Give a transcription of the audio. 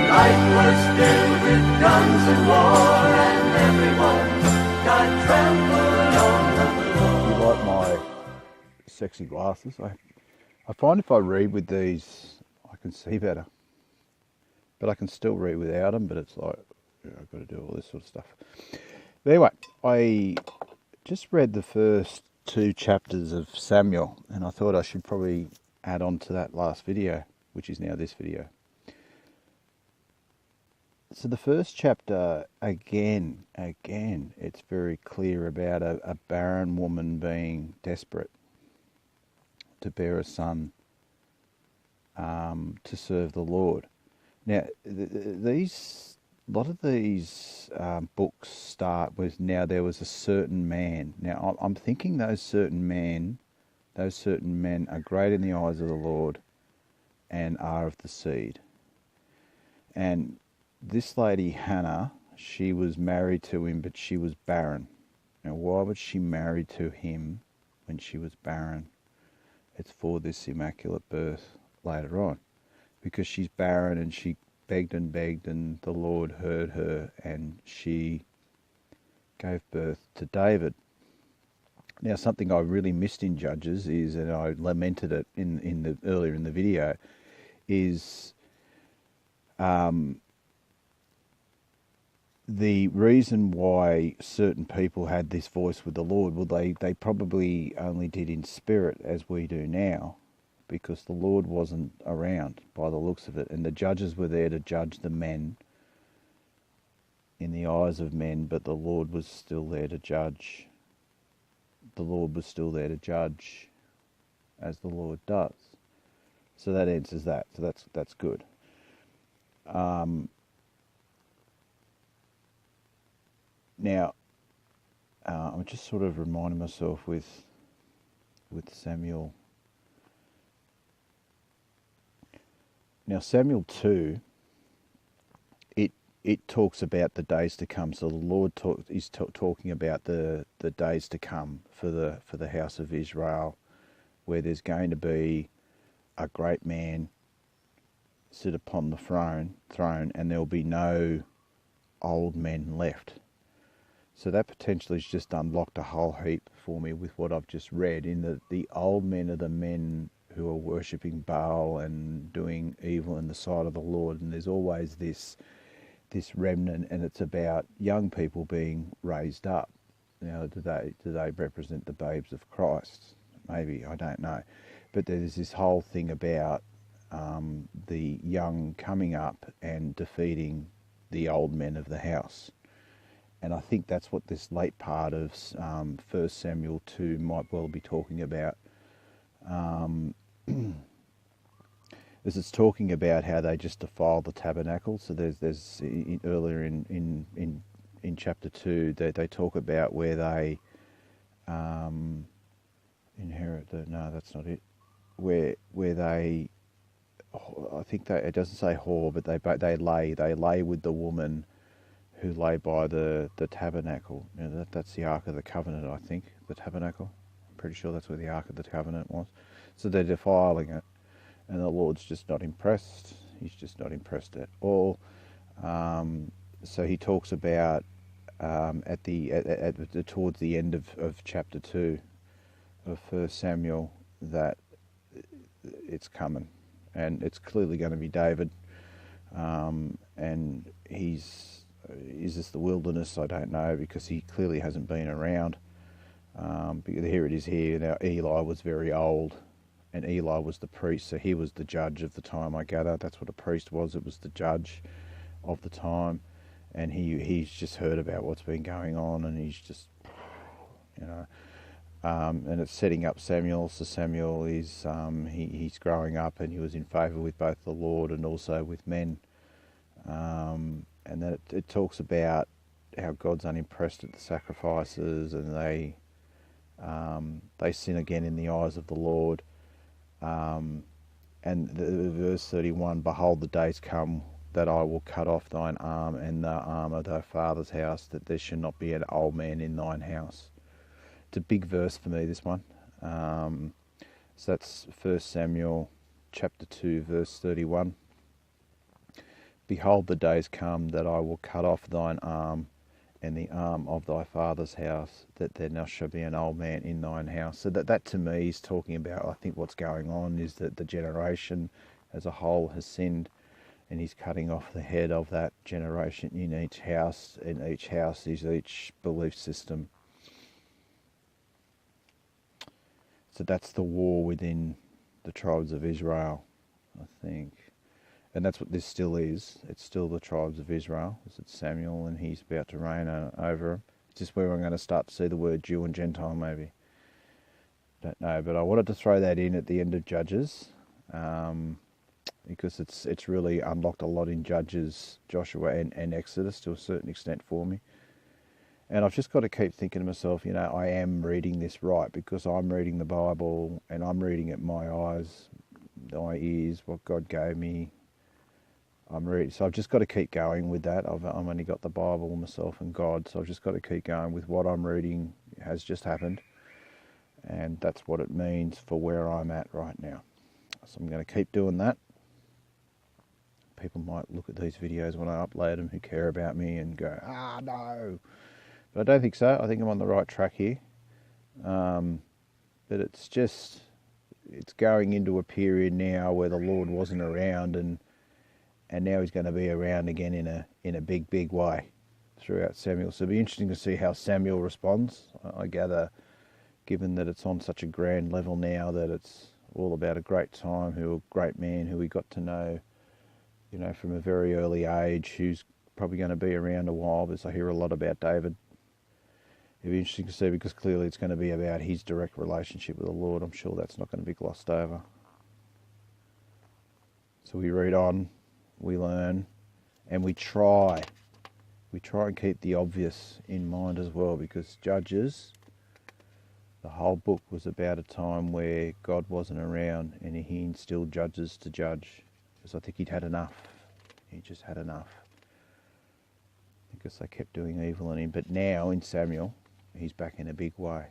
Life was filled with guns and war, and everyone got trampled on the floor. You like my sexy glasses? I find if I read with these, I can see better. But I can still read without them, but it's like, I've got to do all this sort of stuff. But anyway, I just read the first 2 chapters of Samuel, and I thought I should probably add on to that last video, which is now this video. So the first chapter, again, it's very clear about a barren woman being desperate to bear a son to serve the Lord. Now, a lot of these books start with, now there was a certain man. Now, I'm thinking those certain men are great in the eyes of the Lord and are of the seed. And this lady, Hannah, she was married to him, but she was barren. Now, why was she married to him when she was barren? It's for this immaculate birth later on. Because she's barren, and she begged, and the Lord heard her, and she gave birth to David. Now, something I really missed in Judges is, and I lamented it earlier in the video, is the reason why certain people had this voice with the Lord. Well, they probably only did in spirit, as we do now, because the Lord wasn't around by the looks of it. And the judges were there to judge the men in the eyes of men, but the Lord was still there to judge. The Lord was still there to judge as the Lord does. So that answers that. So that's good. Now, I'm just sort of reminding myself with Samuel. Now, Samuel 2, it talks about the days to come. So the Lord is talking about the days to come for the house of Israel, where there's going to be a great man sit upon the throne, and there will be no old men left. So that potentially has just unlocked a whole heap for me with what I've just read. In the old men are the men who are worshipping Baal and doing evil in the sight of the Lord, and there's always this remnant, and it's about young people being raised up. Now, do they represent the babes of Christ? Maybe, I don't know. But there's this whole thing about the young coming up and defeating the old men of the house. And I think that's what this late part of 1 Samuel 2 might well be talking about. As it's talking about how they just defile the tabernacle. So there's earlier in chapter 2 they talk about where they inherit the, no, that's not it. Where they, I think it doesn't say whore, but they lay with the woman who lay by the tabernacle. You know, that's the Ark of the Covenant, I think, the tabernacle. I'm pretty sure that's where the Ark of the Covenant was. So they're defiling it, and the Lord's just not impressed. He's just not impressed at all. So he talks about towards the end of chapter 2 of 1 Samuel that it's coming, and it's clearly going to be David, and is this the wilderness? I don't know, because he clearly hasn't been around. Because here it is here. Now, Eli was very old, and Eli was the priest, so he was the judge of the time, I gather. That's what a priest was. It was the judge of the time. And he's just heard about what's been going on, and he's just, and it's setting up Samuel. So Samuel is, he's growing up, and he was in favour with both the Lord and also with men. And that it talks about how God's unimpressed at the sacrifices, and they sin again in the eyes of the Lord. And the verse 31, behold, the days come that I will cut off thine arm and the arm of thy father's house, that there should not be an old man in thine house. It's a big verse for me, this one. So that's 1 Samuel chapter 2, verse 31. Behold, the days come that I will cut off thine arm and the arm of thy father's house, that there now shall be an old man in thine house. So that to me is talking about, I think what's going on is that the generation as a whole has sinned, and he's cutting off the head of that generation in each house, and each house is each belief system. So that's the war within the tribes of Israel, I think. And that's what this still is. It's still the tribes of Israel. It's Samuel, and he's about to reign over them. Is this where I'm going to start to see the word Jew and Gentile, maybe? Don't know, but I wanted to throw that in at the end of Judges, because it's really unlocked a lot in Judges, Joshua and Exodus to a certain extent for me. And I've just got to keep thinking to myself, I am reading this right, because I'm reading the Bible and I'm reading it my eyes, my ears, what God gave me. I'm reading, so I've just got to keep going with that. I've only got the Bible, myself and God, so I've just got to keep going with what I'm reading has just happened. And that's what it means for where I'm at right now. So I'm going to keep doing that. People might look at these videos when I upload them who care about me and go, no. But I don't think so. I think I'm on the right track here. But it's going into a period now where the Lord wasn't around, and now he's going to be around again in a big way throughout Samuel. So it'll be interesting to see how Samuel responds. I gather, given that it's on such a grand level now, that it's all about a great time, a great man who we got to know, from a very early age, who's probably going to be around a while, because I hear a lot about David. It'll be interesting to see, because clearly it's going to be about his direct relationship with the Lord. I'm sure that's not going to be glossed over. So we read on, we learn, and we try. We try and keep the obvious in mind as well, because Judges, the whole book was about a time where God wasn't around, and he instilled judges to judge, because I think he'd had enough. He just had enough, because they kept doing evil in him. But now in Samuel, he's back in a big way.